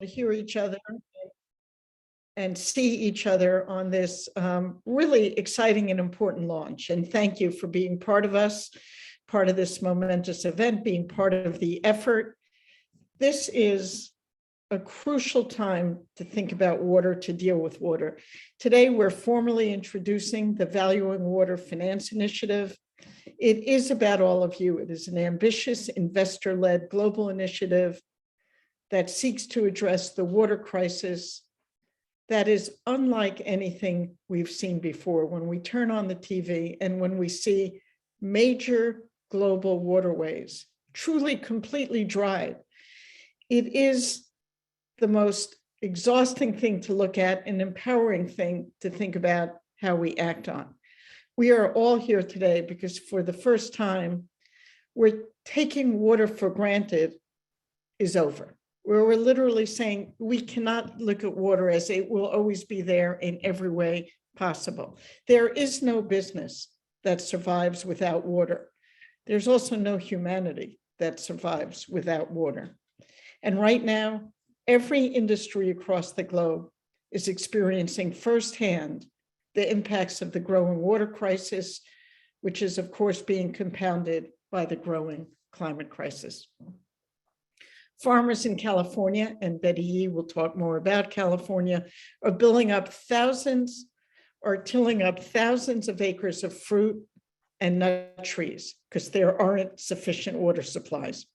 to hear each other and see each other on this really exciting and important launch. And thank you for being part of us, part of this momentous event, being part of the effort. This is a crucial time to think about water, to deal with water. Today, we're formally introducing the Valuing Water Finance Initiative. It is about all of you. It is an ambitious, investor-led global initiative that seeks to address the water crisis that is unlike anything we've seen before. When we turn on the TV and when we see major global waterways truly completely dried, it is the most exhausting thing to look at, an empowering thing to think about how we act on. We are all here today because for the first time, we're taking water for granted is over. Where we're literally saying we cannot look at water as it will always be there in every way possible. There is no business that survives without water. There's also no humanity that survives without water. And right now, every industry across the globe is experiencing firsthand the impacts of the growing water crisis, which is, of course, being compounded by the growing climate crisis. Farmers in California, and Betty Yee will talk more about California, are tilling up thousands of acres of fruit and nut trees because there aren't sufficient water supplies.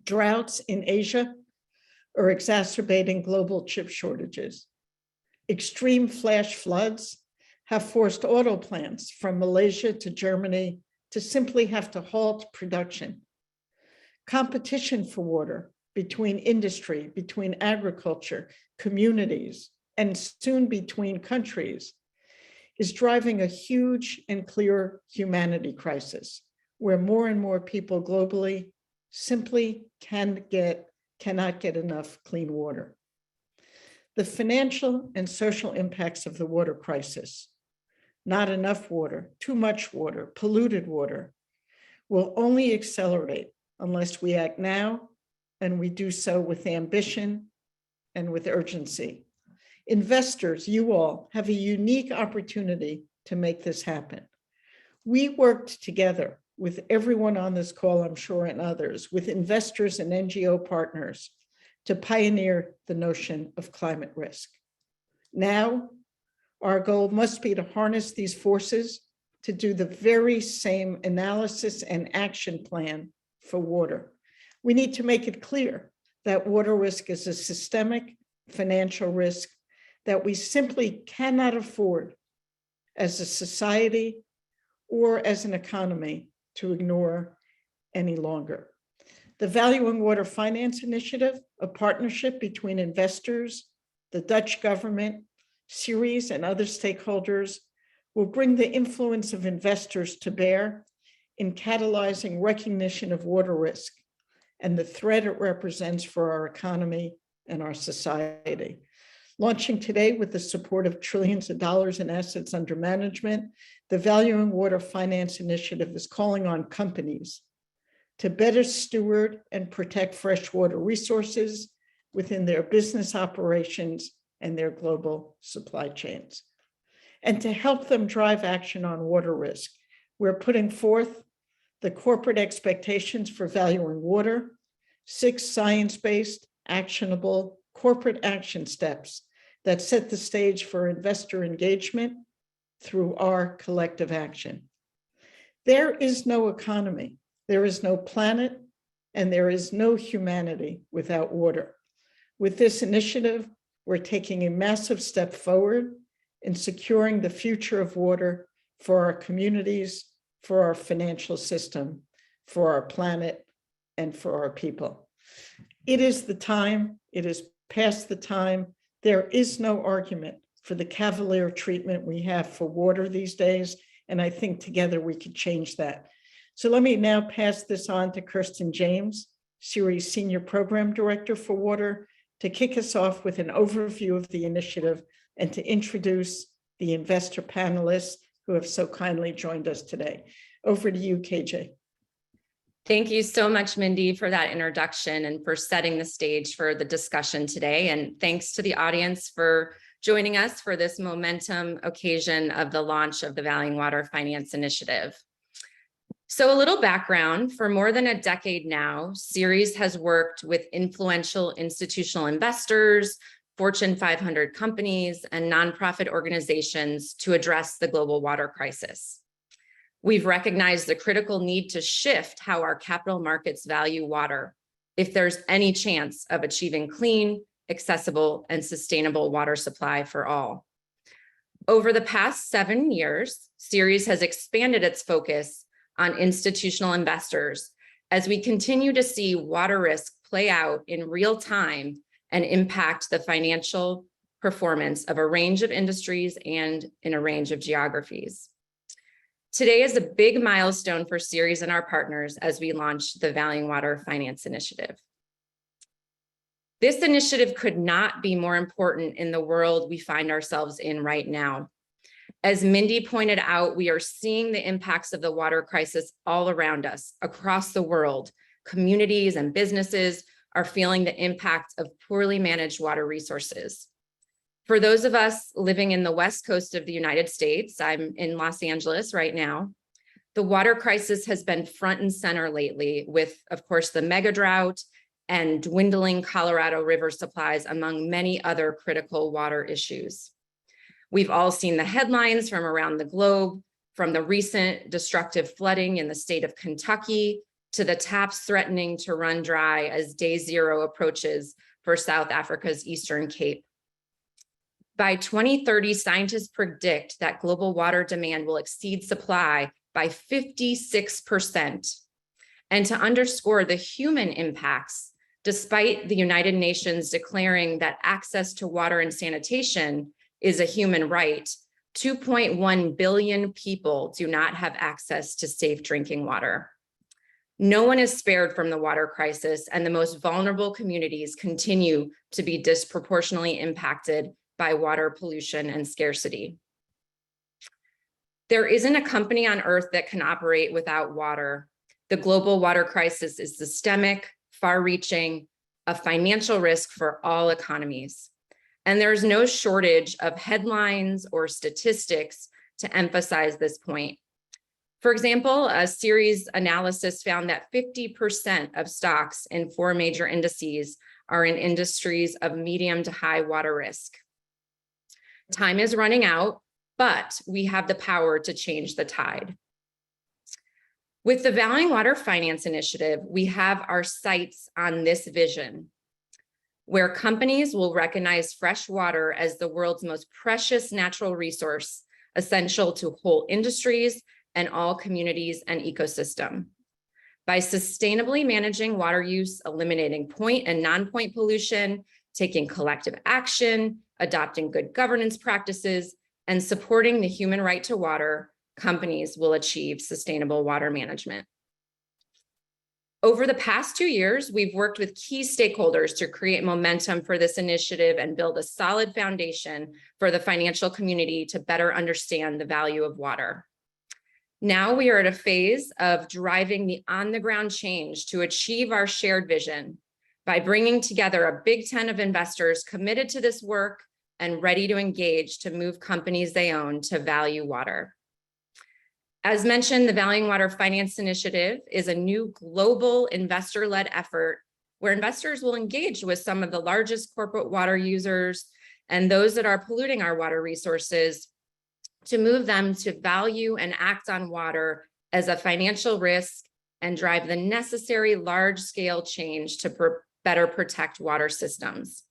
Droughts in Asia are exacerbating global chip shortages. Extreme flash floods have forced auto plants from Malaysia to Germany to simply have to halt production. Competition for water between industry, between agriculture, communities, and soon between countries is driving a huge and clear humanity crisis where more and more people globally simply cannot get enough clean water. The financial and social impacts of the water crisis, not enough water, too much water, polluted water, will only accelerate unless we act now, and we do so with ambition and with urgency. Investors, you all, have a unique opportunity to make this happen. We worked together with everyone on this call, I'm sure, and others, with investors and NGO partners to pioneer the notion of climate risk. Now, our goal must be to harness these forces to do the very same analysis and action plan for water. We need to make it clear that water risk is a systemic financial risk that we simply cannot afford as a society or as an economy to ignore any longer. The Valuing Water Finance Initiative, a partnership between investors, the Dutch government, Ceres, and other stakeholders, will bring the influence of investors to bear in catalyzing recognition of water risk and the threat it represents for our economy and our society. Launching today with the support of trillions of dollars in assets under management, the Valuing Water Finance Initiative is calling on companies to better steward and protect freshwater resources within their business operations and their global supply chains. And to help them drive action on water risk, we're putting forth the corporate expectations for valuing water, 6 science-based, actionable corporate action steps that set the stage for investor engagement through our collective action. There is no economy, there is no planet, and there is no humanity without water. With this initiative, we're taking a massive step forward in securing the future of water for our communities, for our financial system, for our planet, and for our people. It is the time, it is past the time. There is no argument for the cavalier treatment we have for water these days, and I think together we could change that. So let me now pass this on to Kirsten James, Ceres Senior Program Director for Water, to kick us off with an overview of the initiative and to introduce the investor panelists who have so kindly joined us today. Over to you, KJ. Thank you so much, Mindy, for that introduction and for setting the stage for the discussion today. And thanks to the audience for joining us for this momentum occasion of the launch of the Valuing Water Finance Initiative. So a little background: for more than a decade now, Ceres has worked with influential institutional investors, Fortune 500 companies, and nonprofit organizations to address the global water crisis. We've recognized the critical need to shift how our capital markets value water if there's any chance of achieving clean, accessible, and sustainable water supply for all. Over the past 7 years, Ceres has expanded its focus on institutional investors as we continue to see water risk play out in real time and impact the financial performance of a range of industries and in a range of geographies. Today is a big milestone for Ceres and our partners as we launch the Valuing Water Finance Initiative. This initiative could not be more important in the world we find ourselves in right now. As Mindy pointed out, we are seeing the impacts of the water crisis all around us, across the world. Communities and businesses are feeling the impact of poorly managed water resources. For those of us living in the West Coast of the United States, I'm in Los Angeles right now, the water crisis has been front and center lately with, of course, the mega drought and dwindling Colorado River supplies, among many other critical water issues. We've all seen the headlines from around the globe, from the recent destructive flooding in the state of Kentucky to the taps threatening to run dry as day zero approaches for South Africa's Eastern Cape. By 2030, scientists predict that global water demand will exceed supply by 56%. And to underscore the human impacts, despite the United Nations declaring that access to water and sanitation is a human right, 2.1 billion people do not have access to safe drinking water. No one is spared from the water crisis, and the most vulnerable communities continue to be disproportionately impacted by water pollution and scarcity. There isn't a company on earth that can operate without water. The global water crisis is systemic, far-reaching, a financial risk for all economies. And there's no shortage of headlines or statistics to emphasize this point. For example, a Ceres analysis found that 50% of stocks in 4 major indices are in industries of medium to high water risk. Time is running out, but we have the power to change the tide. With the Valuing Water Finance Initiative, we have our sights on this vision, where companies will recognize fresh water as the world's most precious natural resource, essential to whole industries and all communities and ecosystem. By sustainably managing water use, eliminating point and non-point pollution, taking collective action, adopting good governance practices, and supporting the human right to water, companies will achieve sustainable water management. Over the past 2 years, we've worked with key stakeholders to create momentum for this initiative and build a solid foundation for the financial community to better understand the value of water. Now we are at a phase of driving the on-the-ground change to achieve our shared vision by bringing together a big tent of investors committed to this work and ready to engage to move companies they own to value water. As mentioned, the Valuing Water Finance Initiative is a new global investor-led effort where investors will engage with some of the largest corporate water users and those that are polluting our water resources to move them to value and act on water as a financial risk and drive the necessary large-scale change to better protect water systems.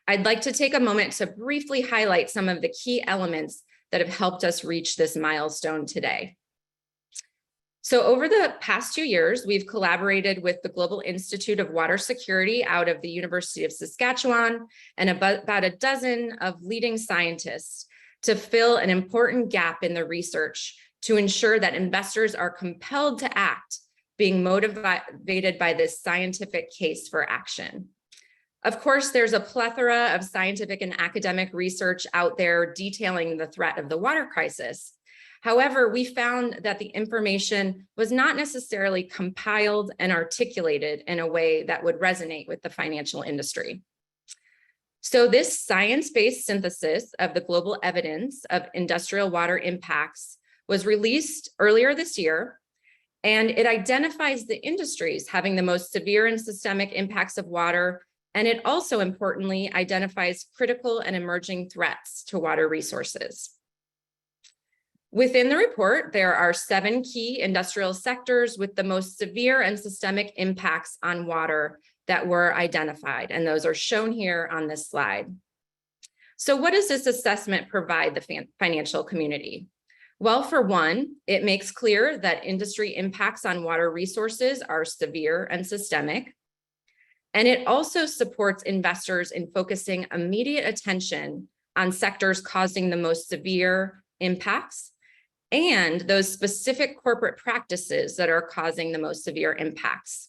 I'd like to take a moment to briefly highlight some of the key elements that have helped us reach this milestone today. So over the past 2 years, we've collaborated with the Global Institute of Water Security out of the University of Saskatchewan and about a dozen of leading scientists to fill an important gap in the research to ensure that investors are compelled to act, being motivated by this scientific case for action. Of course, there's a plethora of scientific and academic research out there detailing the threat of the water crisis. However, we found that the information was not necessarily compiled and articulated in a way that would resonate with the financial industry. So this science-based synthesis of the global evidence of industrial water impacts was released earlier this year, and it identifies the industries having the most severe and systemic impacts of water, and it also importantly identifies critical and emerging threats to water resources. Within the report, there are 7 key industrial sectors with the most severe and systemic impacts on water that were identified, and those are shown here on this slide. So what does this assessment provide the financial community? Well, for one, it makes clear that industry impacts on water resources are severe and systemic. And it also supports investors in focusing immediate attention on sectors causing the most severe impacts and those specific corporate practices that are causing the most severe impacts.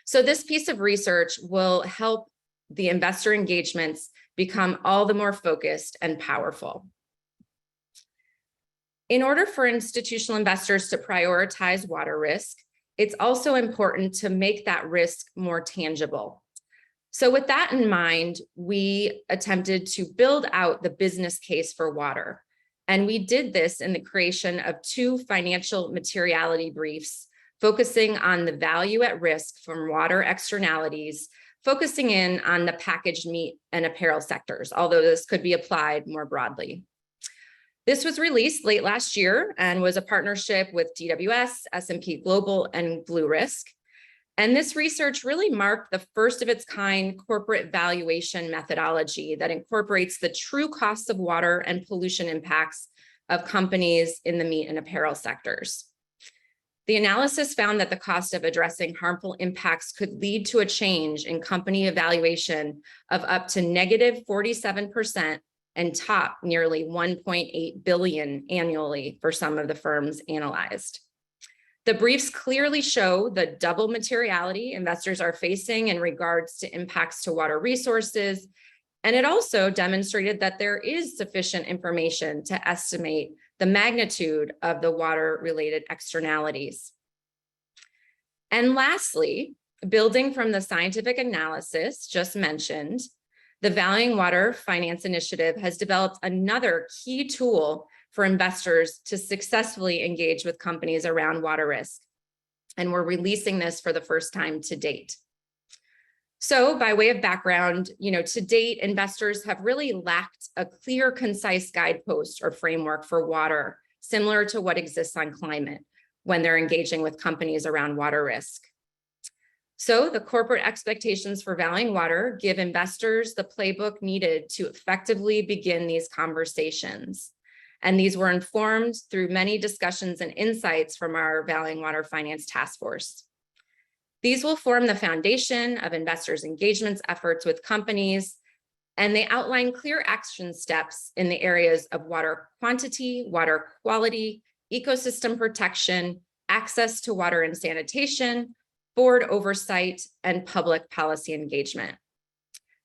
So this piece of research will help the investor engagements become all the more focused and powerful. In order for institutional investors to prioritize water risk, it's also important to make that risk more tangible. So with that in mind, we attempted to build out the business case for water. And we did this in the creation of 2 financial materiality briefs, focusing on the value at risk from water externalities, focusing in on the packaged meat and apparel sectors, although this could be applied more broadly. This was released late last year and was a partnership with DWS, S&P Global, and Blue Risk. And this research really marked the first of its kind corporate valuation methodology that incorporates the true costs of water and pollution impacts of companies in the meat and apparel sectors. The analysis found that the cost of addressing harmful impacts could lead to a change in company evaluation of up to -47% and top nearly 1.8 billion annually for some of the firms analyzed. The briefs clearly show the double materiality investors are facing in regards to impacts to water resources, and it also demonstrated that there is sufficient information to estimate the magnitude of the water-related externalities. And lastly, building from the scientific analysis just mentioned, the Valuing Water Finance Initiative has developed another key tool for investors to successfully engage with companies around water risk. And we're releasing this for the first time to date. So by way of background, to date, investors have really lacked a clear, concise guidepost or framework for water, similar to what exists on climate when they're engaging with companies around water risk. So the corporate expectations for valuing water give investors the playbook needed to effectively begin these conversations. And these were informed through many discussions and insights from our Valuing Water Finance Task Force. These will form the foundation of investors' engagements efforts with companies, and they outline clear action steps in the areas of water quantity, water quality, ecosystem protection, access to water and sanitation, board oversight, and public policy engagement.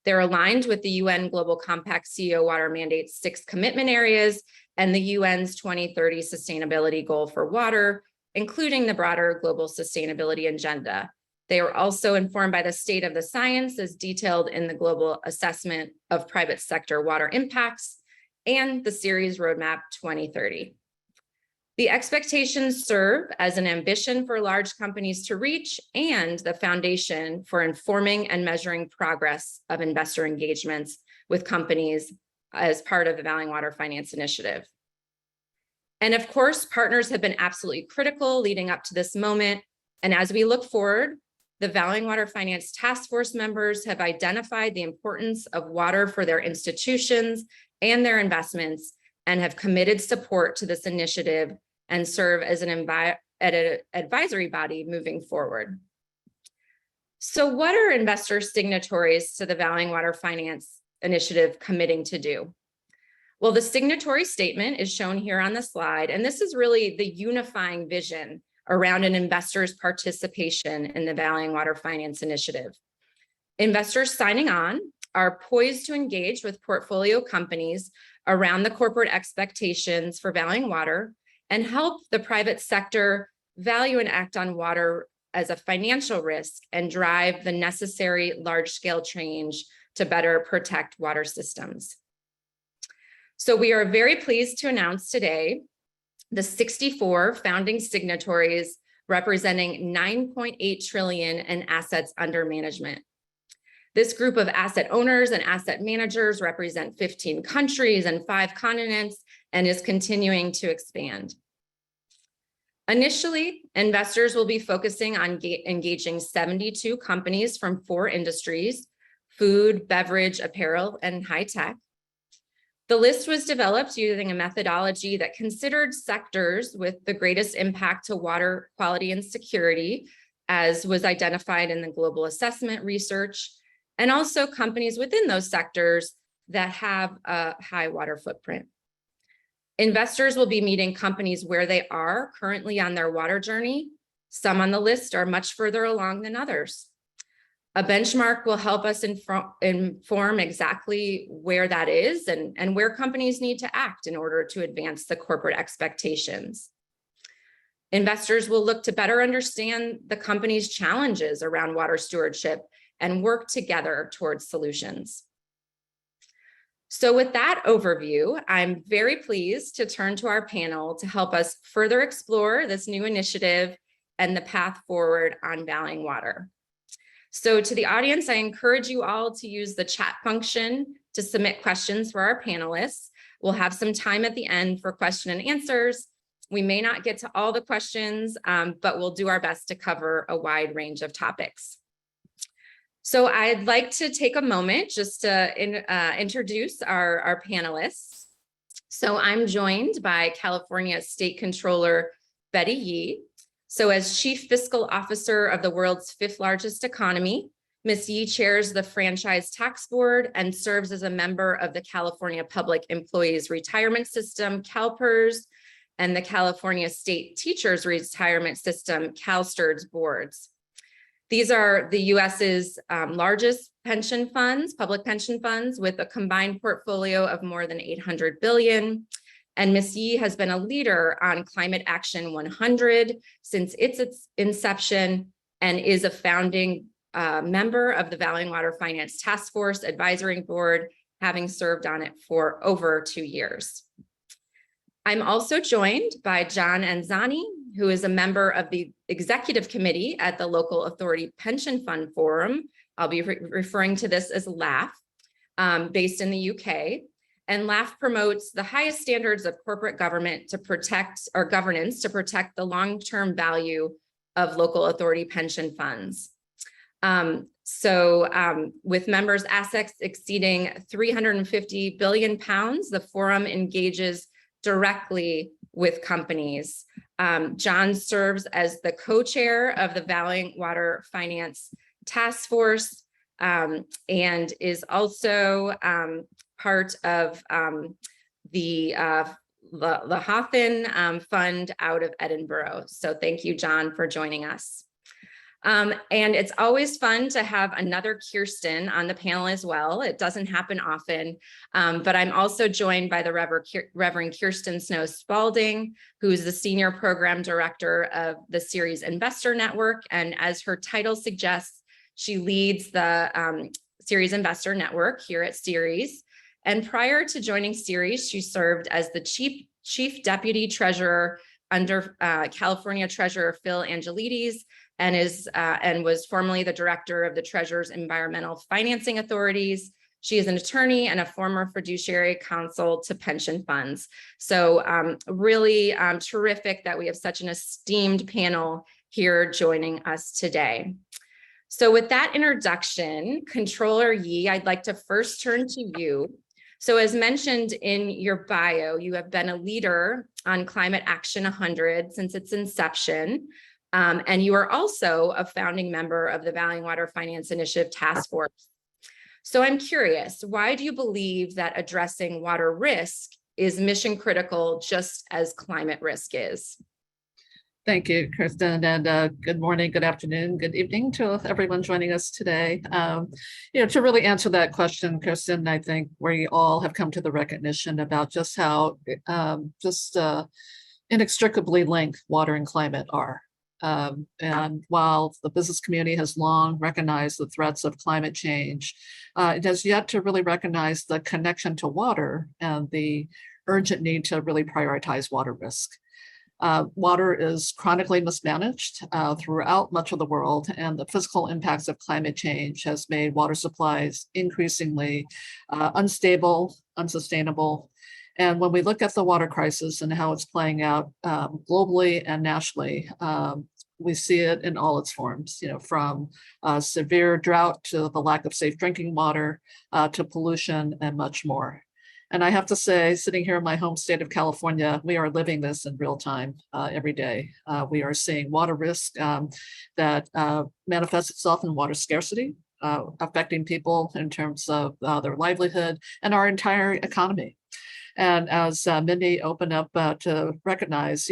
They're aligned with the UN Global Compact CEO Water Mandate's 6 commitment areas and the UN's 2030 sustainability goal for water, including the broader global sustainability agenda. They are also informed by the state of the science as detailed in the Global Assessment of Private Sector Water Impacts and the Ceres Roadmap 2030. The expectations serve as an ambition for large companies to reach and the foundation for informing and measuring progress of investor engagements with companies as part of the Valuing Water Finance Initiative. And of course, partners have been absolutely critical leading up to this moment. And as we look forward, the Valuing Water Finance Task Force members have identified the importance of water for their institutions and their investments and have committed support to this initiative and serve as an advisory body moving forward. So what are investor signatories to the Valuing Water Finance Initiative committing to do? Well, the signatory statement is shown here on the slide, and this is really the unifying vision around an investor's participation in the Valuing Water Finance Initiative. Investors signing on are poised to engage with portfolio companies around the corporate expectations for valuing water and help the private sector value and act on water as a financial risk and drive the necessary large-scale change to better protect water systems. So we are very pleased to announce today the 64 founding signatories representing 9.8 trillion in assets under management. This group of asset owners and asset managers represent 15 countries and 5 continents and is continuing to expand. Initially, investors will be focusing on engaging 72 companies from 4 industries: food, beverage, apparel, and high tech. The list was developed using a methodology that considered sectors with the greatest impact to water quality and security, as was identified in the global assessment research, and also companies within those sectors that have a high water footprint. Investors will be meeting companies where they are currently on their water journey. Some on the list are much further along than others. A benchmark will help us inform exactly where that is and where companies need to act in order to advance the corporate expectations. Investors will look to better understand the company's challenges around water stewardship and work together towards solutions. So with that overview, I'm very pleased to turn to our panel to help us further explore this new initiative and the path forward on valuing water. So to the audience, I encourage you all to use the chat function to submit questions for our panelists. We'll have some time at the end for question and answers. We may not get to all the questions, but we'll do our best to cover a wide range of topics. So I'd like to take a moment just to introduce our panelists. So I'm joined by California State Controller Betty Yee. So as Chief Fiscal Officer of the world's 5th largest economy, Ms. Yee chairs the Franchise Tax Board and serves as a member of the California Public Employees Retirement System, CalPERS, and the California State Teachers Retirement System, CalSTRS boards. These are the US's largest pension funds, public pension funds, with a combined portfolio of more than 800 billion. And Ms. Yee has been a leader on Climate Action 100 since its inception and is a founding member of the Valuing Water Finance Task Force Advisory Board, having served on it for over 2 years. I'm also joined by John Anzani, who is a member of the executive committee at the Local Authority Pension Fund Forum. I'll be referring to this as LAF, based in the UK. And LAF promotes the highest standards of corporate government to protect, or governance to protect the long-term value of local authority pension funds. With members' assets exceeding 350 billion pounds, the forum engages directly with companies. John serves as the co-chair of the Valuing Water Finance Task Force and is also part of the Hawthorne Fund out of Edinburgh. So thank you, John, for joining us. And it's always fun to have another Kirsten on the panel as well. It doesn't happen often, but I'm also joined by the Reverend Kirsten Snow Spalding, who is the Senior Program Director of the Ceres Investor Network. And as her title suggests, she leads the Ceres Investor Network here at Ceres. And prior to joining Ceres, she served as the Chief Deputy Treasurer under California Treasurer Phil Angelides, and was formerly the director of the Treasurer's Environmental Financing Authorities. She is an attorney and a former fiduciary counsel to pension funds. So really terrific that we have such an esteemed panel here joining us today. So with that introduction, Controller Yee, I'd like to first turn to you. So as mentioned in your bio, you have been a leader on Climate Action 100 since its inception. And you are also a founding member of the Valuing Water Finance Initiative Task Force. So I'm curious, why do you believe that addressing water risk is mission critical just as climate risk is? Thank you, Kristen, and good morning, good afternoon, good evening to everyone joining us today. To really answer that question, Kristen, I think we all have come to the recognition about just how inextricably linked water and climate are. And while the business community has long recognized the threats of climate change, it has yet to really recognize the connection to water and the urgent need to really prioritize water risk. Water is chronically mismanaged throughout much of the world, and the physical impacts of climate change has made water supplies increasingly unstable, unsustainable. And when we look at the water crisis and how it's playing out globally and nationally, we see it in all its forms, from severe drought to the lack of safe drinking water to pollution and much more. And I have to say, sitting here in my home state of California, we are living this in real time every day. We are seeing water risk that manifests itself in water scarcity, affecting people in terms of their livelihood and our entire economy. And as Mindy opened up to recognize,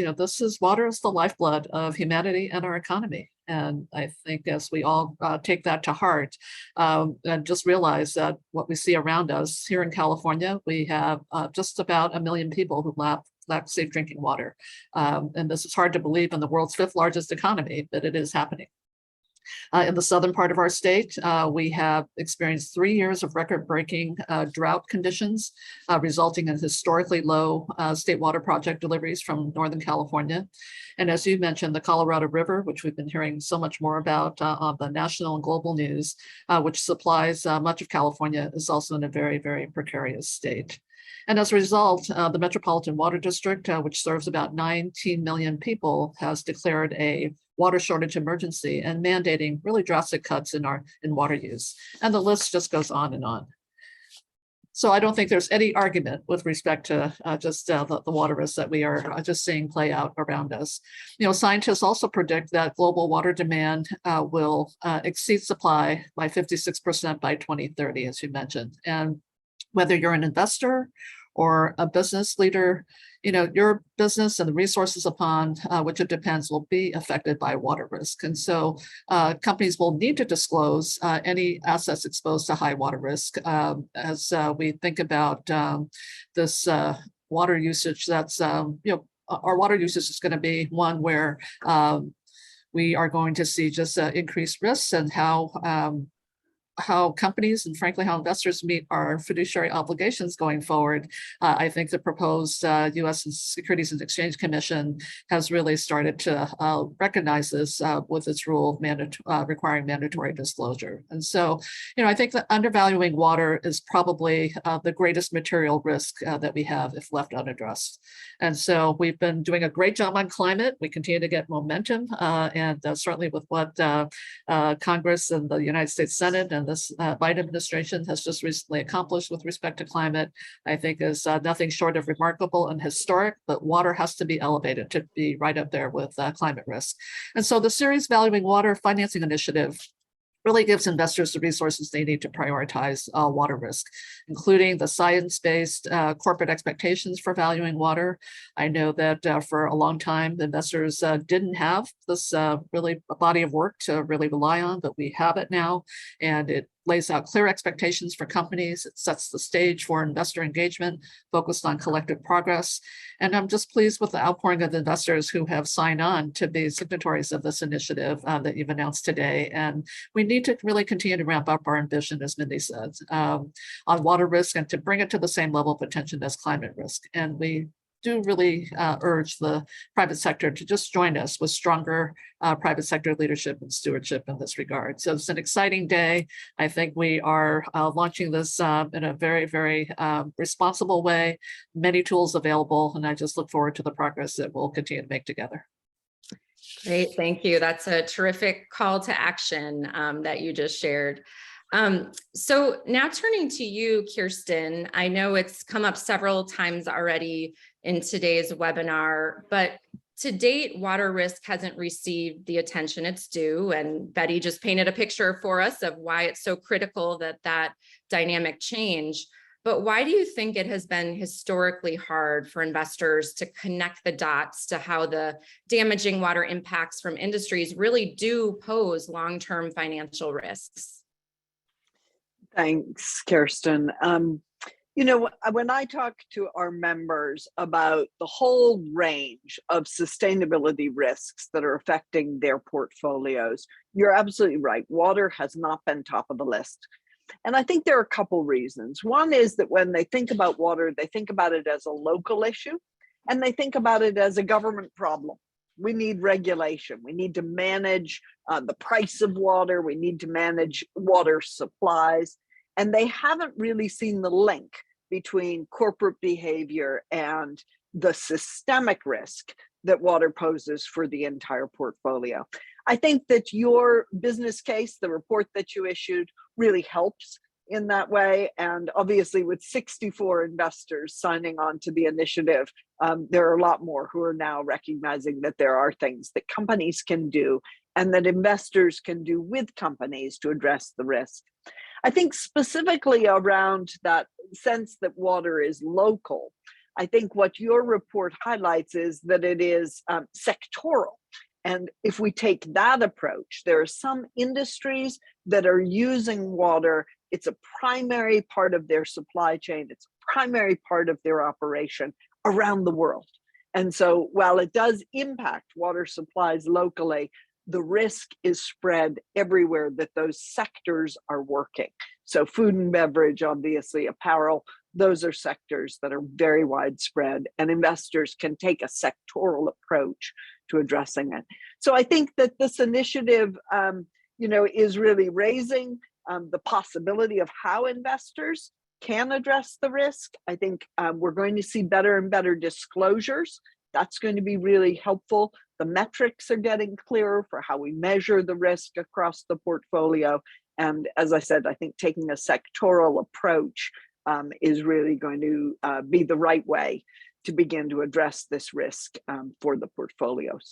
water is the lifeblood of humanity and our economy. And I think as we all take that to heart and just realize that what we see around us here in California, we have just about 1 million people who lack safe drinking water. And this is hard to believe in the world's 5th largest economy, but it is happening. In the southern part of our state, we have experienced 3 years of record-breaking drought conditions, resulting in historically low state water project deliveries from Northern California. And as you mentioned, the Colorado River, which we've been hearing so much more about on the national and global news, which supplies much of California, is also in a very, very precarious state. And as a result, the Metropolitan Water District, which serves about 19 million people, has declared a water shortage emergency and mandating really drastic cuts in water use. And the list just goes on and on. So I don't think there's any argument with respect to the water risks that we are just seeing play out around us. Scientists also predict that global water demand will exceed supply by 56% by 2030, as you mentioned. And whether you're an investor or a business leader, your business and the resources upon which it depends will be affected by water risk. And so companies will need to disclose any assets exposed to high water risk as we think about this water usage that's, our water usage is going to be one where we are going to see just increased risks, and how companies and frankly how investors meet our fiduciary obligations going forward. I think the proposed U.S. Securities and Exchange Commission has really started to recognize this with its rule requiring mandatory disclosure. And so, I think that undervaluing water is probably the greatest material risk that we have if left unaddressed. And so we've been doing a great job on climate. We continue to get momentum, and certainly with what Congress and the United States Senate and this Biden administration has just recently accomplished with respect to climate, I think is nothing short of remarkable and historic, but water has to be elevated to be right up there with climate risk. And so the Ceres Valuing Water Financing Initiative really gives investors the resources they need to prioritize water risk, including the science-based corporate expectations for valuing water. I know that for a long time, the investors didn't have this really a body of work to really rely on, but we have it now, and it lays out clear expectations for companies. It sets the stage for investor engagement focused on collective progress. And I'm just pleased with the outpouring of the investors who have signed on to be signatories of this initiative that you've announced today. And we need to really continue to ramp up our ambition, as Mindy said, on water risk and to bring it to the same level of attention as climate risk. And we do really urge the private sector to just join us with stronger private sector leadership and stewardship in this regard. So it's an exciting day. I think we are launching this in a very, very responsible way, many tools available, and I just look forward to the progress that we'll continue to make together. Great, thank you. That's a terrific call to action that you just shared. So now turning to you, Kirsten, I know it's come up several times already in today's webinar, but to date, water risk hasn't received the attention it's due. And Betty just painted a picture for us of why it's so critical that that dynamic change. but why do you think it has been historically hard for investors to connect the dots to how the damaging water impacts from industries really do pose long-term financial risks? Thanks, Kirsten. You know, when I talk to our members about the whole range of sustainability risks that are affecting their portfolios, you're absolutely right. Water has not been top of the list. And I think there are a couple reasons. One is that when they think about water, they think about it as a local issue, and they think about it as a government problem. We need regulation. We need to manage the price of water. We need to manage water supplies. And they haven't really seen the link between corporate behavior and the systemic risk that water poses for the entire portfolio. I think that your business case, the report that you issued, really helps in that way. And obviously with 64 investors signing on to the initiative, there are a lot more who are now recognizing that there are things that companies can do and that investors can do with companies to address the risk. I think specifically around that sense that water is local, I think what your report highlights is that it is sectoral. And if we take that approach, there are some industries that are using water. It's a primary part of their supply chain. It's a primary part of their operation around the world. And so while it does impact water supplies locally, the risk is spread everywhere that those sectors are working. So food and beverage, obviously apparel, those are sectors that are very widespread, and investors can take a sectoral approach to addressing it. So I think that this initiative, you know, is really raising the possibility of how investors can address the risk. I think we're going to see better and better disclosures. That's going to be really helpful. The metrics are getting clearer for how we measure the risk across the portfolio. And as I said, I think taking a sectoral approach is really going to be the right way to begin to address this risk for the portfolios.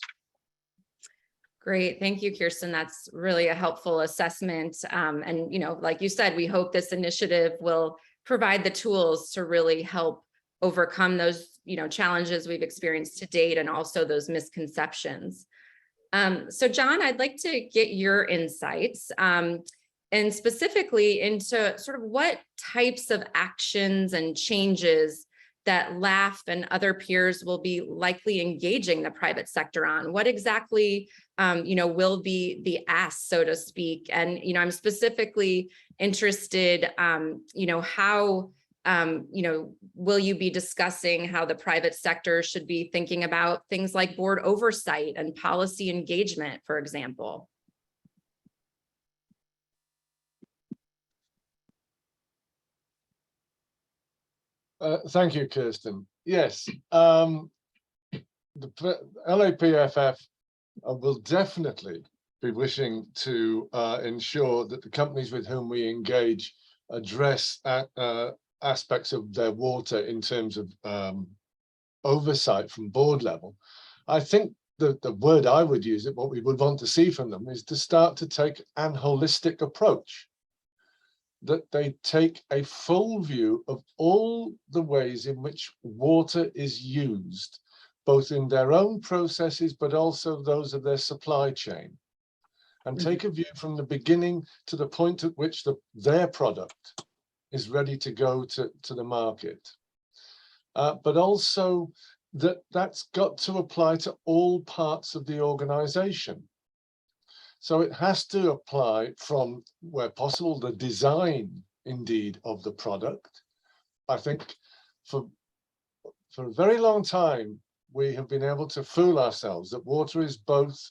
Great. Thank you, Kirsten. That's really a helpful assessment. And, you know, like you said, we hope this initiative will provide the tools to really help overcome those, you know, challenges we've experienced to date, and also those misconceptions. So John, I'd like to get your insights and specifically into sort of what types of actions and changes that LAF and other peers will be likely engaging the private sector on. What exactly, you know, will be the ask, so to speak? And, you know, I'm specifically interested, you know, how, you know, will you be discussing how the private sector should be thinking about things like board oversight and policy engagement, for example? Thank you, Kirsten. Yes, the LAPFF will definitely be wishing to ensure that the companies with whom we engage address aspects of their water in terms of oversight from board level. I think the word I would use, what we would want to see from them, is to start to take an holistic approach, that they take a full view of all the ways in which water is used, both in their own processes, but also those of their supply chain, and take a view from the beginning to the point at which their product is ready to go to the market. But also that's got to apply to all parts of the organization. So it has to apply from, where possible, the design, indeed, of the product. I think for a very long time, we have been able to fool ourselves that water is both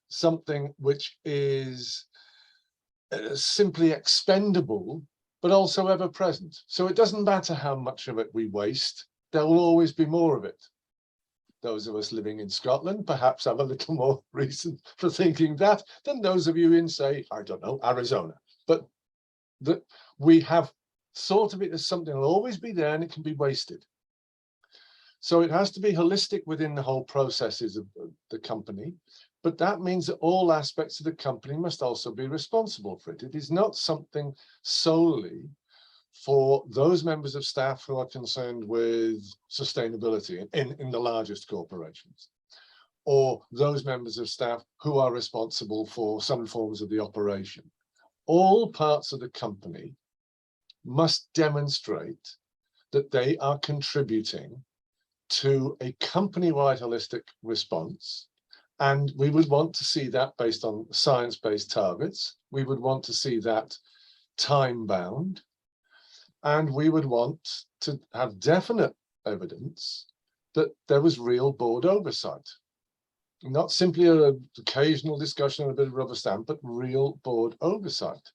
something which is simply expendable, but also ever present. So it doesn't matter how much of it we waste, there will always be more of it. Those of us living in Scotland perhaps have a little more reason for thinking that than those of you in, say, I don't know, Arizona. But that we have thought of it as something that will always be there and it can be wasted. So it has to be holistic within the whole processes of the company. But that means that all aspects of the company must also be responsible for it. It is not something solely for those members of staff who are concerned with sustainability in the largest corporations, or those members of staff who are responsible for some forms of the operation. All parts of the company must demonstrate that they are contributing to a company-wide holistic response. And we would want to see that based on science-based targets. We would want to see that time-bound. And we would want to have definite evidence that there was real board oversight. Not simply an occasional discussion and a bit of rubber stamp, but real board oversight.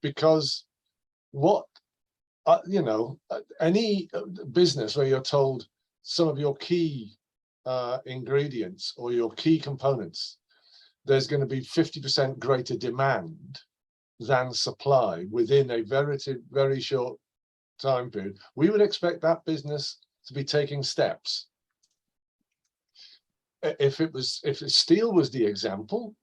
Because what, any business where you're told some of your key ingredients or your key components, there's going to be 50% greater demand than supply within a very short time period, we would expect that business to be taking steps. If steel was the example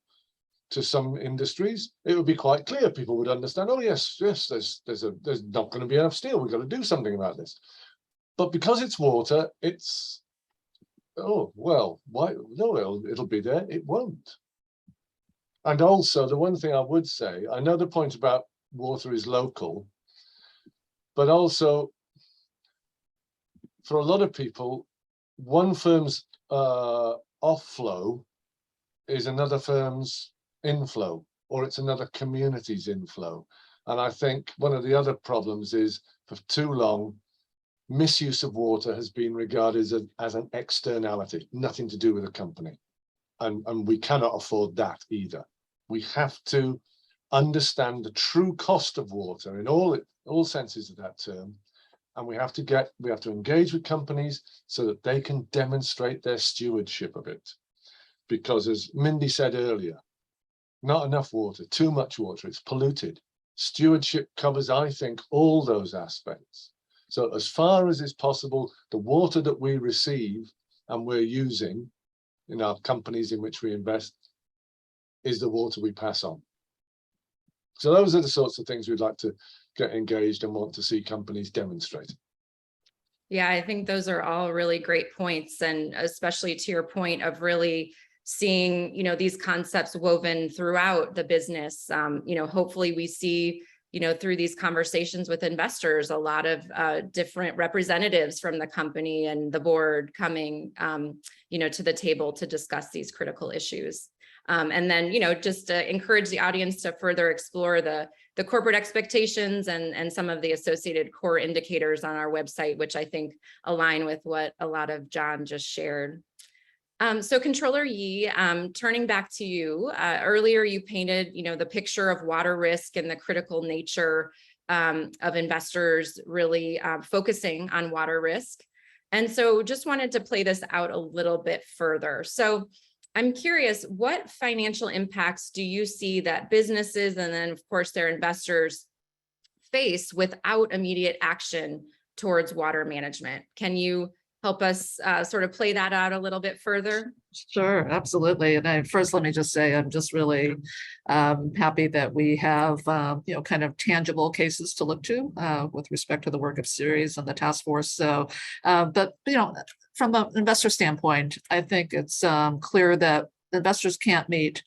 to some industries, it would be quite clear. People would understand, oh yes, there's not going to be enough steel. We've got to do something about this. But because it's water, it's, oh, well, why? No, it'll be there. It won't. And also the one thing I would say, I know the point about water is local, but also for a lot of people, one firm's offlow is another firm's inflow, or it's another community's inflow. And I think one of the other problems is, for too long, misuse of water has been regarded as an externality, nothing to do with a company. And we cannot afford that either. We have to understand the true cost of water in all senses of that term. And we have to engage with companies so that they can demonstrate their stewardship of it. Because as Mindy said earlier, not enough water, too much water, it's polluted. Stewardship covers, I think, all those aspects. So as far as is possible, the water that we receive and we're using in our companies in which we invest is the water we pass on. So those are the sorts of things we'd like to get engaged and want to see companies demonstrate. Yeah, I think those are all really great points, and especially to your point of really seeing, these concepts woven throughout the business. Hopefully we see, through these conversations with investors, a lot of different representatives from the company and the board coming, to the table to discuss these critical issues. And then, just to encourage the audience to further explore the corporate expectations and some of the associated core indicators on our website, which I think align with what a lot of John just shared. So Controller Yee, turning back to you, earlier you painted, the picture of water risk and the critical nature of investors really focusing on water risk. And so just wanted to play this out a little bit further. So I'm curious, what financial impacts do you see that businesses and then of course their investors face without immediate action towards water management? Can you help us sort of play that out a little bit further? Sure, absolutely. And first, let me just say, I'm just really happy that we have, kind of tangible cases to look to with respect to the work of Ceres and the task force. So, but, from an investor standpoint, I think it's clear that investors can't meet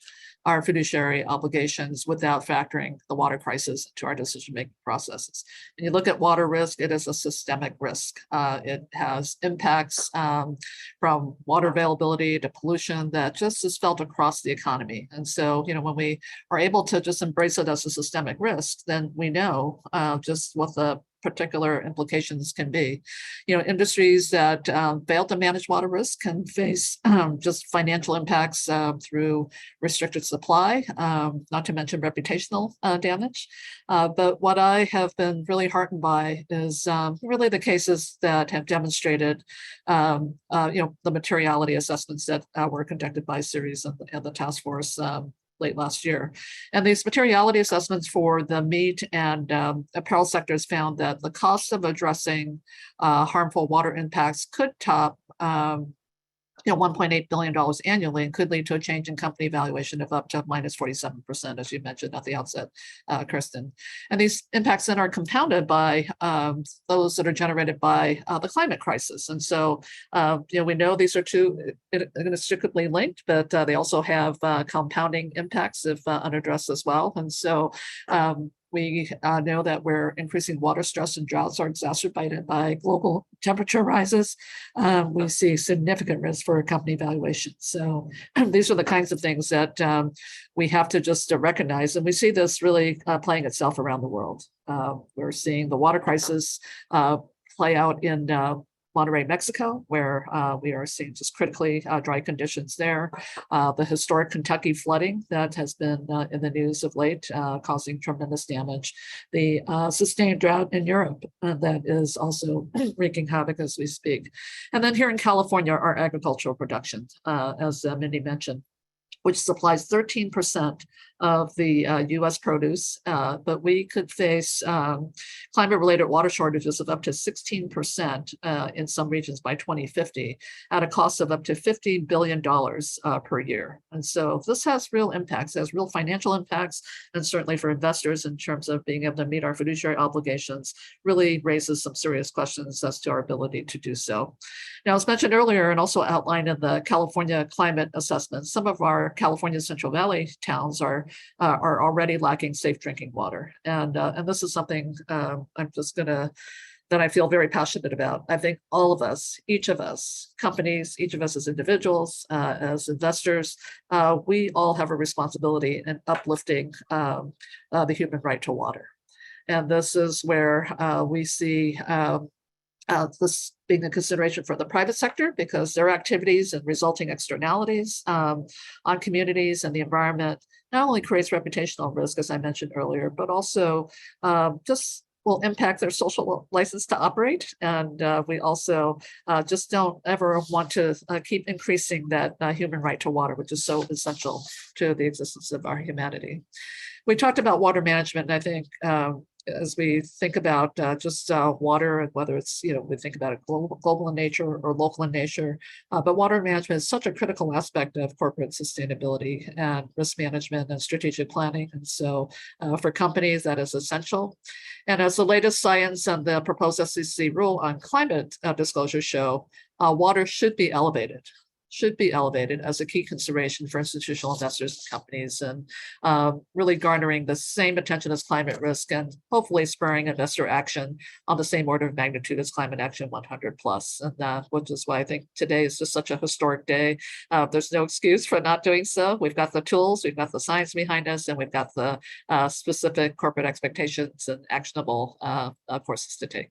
our fiduciary obligations without factoring the water crisis into our decision-making processes. And you look at water risk, it is a systemic risk. It has impacts from water availability to pollution that just is felt across the economy. And so, when we are able to just embrace it as a systemic risk, then we know just what the particular implications can be. Industries that fail to manage water risk can face just financial impacts through restricted supply, not to mention reputational damage. But what I have been really heartened by is really the cases that have demonstrated, the materiality assessments that were conducted by Ceres and the task force late last year. And these materiality assessments for the meat and apparel sectors found that the cost of addressing harmful water impacts could top $1.8 billion annually, and could lead to a change in company valuation of up to minus 47%, as you mentioned at the outset, Kirsten. And these impacts then are compounded by those that are generated by the climate crisis. And so, we know these are two inextricably linked, but they also have compounding impacts if unaddressed as well. And so, we know that we're increasing water stress, and droughts are exacerbated by global temperature rises. We see significant risk for company valuation. So these are the kinds of things that we have to just recognize. And we see this really playing itself around the world. We're seeing the water crisis play out in Monterrey, Mexico, where we are seeing just critically dry conditions there. The historic Kentucky flooding that has been in the news of late, causing tremendous damage. The sustained drought in Europe that is also wreaking havoc as we speak. And then here in California, our agricultural production, as Mindy mentioned, which supplies 13% of the US produce, but we could face climate-related water shortages of up to 16% in some regions by 2050 at a cost of up to $50 billion per year. And so this has real impacts, has real financial impacts, and certainly for investors in terms of being able to meet our fiduciary obligations, really raises some serious questions as to our ability to do so. Now, as mentioned earlier, and also outlined in the California climate assessment, some of our California Central Valley towns are already lacking safe drinking water. And this is something that I feel very passionate about. I think all of us, each of us, companies, each of us as individuals, as investors, we all have a responsibility in uplifting the human right to water. And this is where we see this being a consideration for the private sector, because their activities and resulting externalities on communities and the environment not only creates reputational risk, as I mentioned earlier, but also just will impact their social license to operate. And we also just don't ever want to keep increasing that human right to water, which is so essential to the existence of our humanity. We talked about water management, and I think as we think about just water, and whether it's, we think about it global in nature or local in nature, but water management is such a critical aspect of corporate sustainability and risk management and strategic planning. And so for companies, that is essential. And as the latest science and the proposed SEC rule on climate disclosure show, water should be elevated as a key consideration for institutional investors and companies, and really garnering the same attention as climate risk, and hopefully spurring investor action on the same order of magnitude as Climate Action 100 plus. And which is why I think today is just such a historic day. There's no excuse for not doing so. We've got the tools, we've got the science behind us, and we've got the specific corporate expectations and actionable courses to take.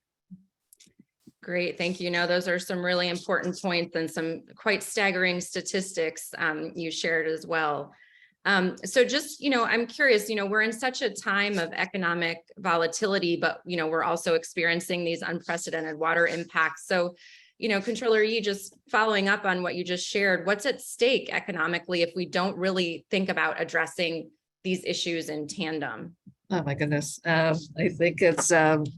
Great, thank you. No, those are some really important points and some quite staggering statistics you shared as well. So just, I'm curious, we're in such a time of economic volatility, but, we're also experiencing these unprecedented water impacts. So, Controller Yi, just following up on what you just shared, what's at stake economically if we don't really think about addressing these issues in tandem? Oh my goodness. I think it's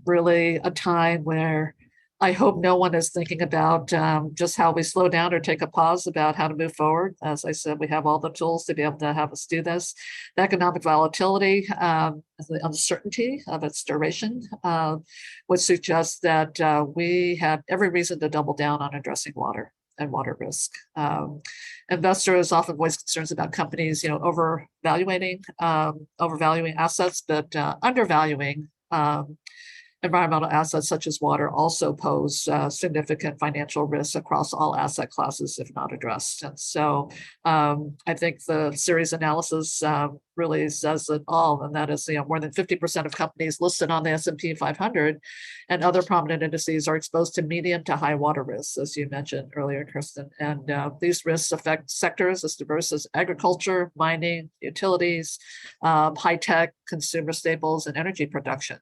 really a time where I hope no one is thinking about just how we slow down or take a pause about how to move forward. As I said, we have all the tools to be able to have us do this. The economic volatility, the uncertainty of its duration would suggest that we have every reason to double down on addressing water and water risk. Investors often voice concerns about companies, overvaluing assets, but undervaluing environmental assets such as water also pose significant financial risks across all asset classes if not addressed. And so I think the Ceres analysis really says it all, and that is, more than 50% of companies listed on the S&P 500 and other prominent indices are exposed to medium to high water risks, as you mentioned earlier, Kirsten. And these risks affect sectors as diverse as agriculture, mining, utilities, high-tech, consumer staples, and energy production.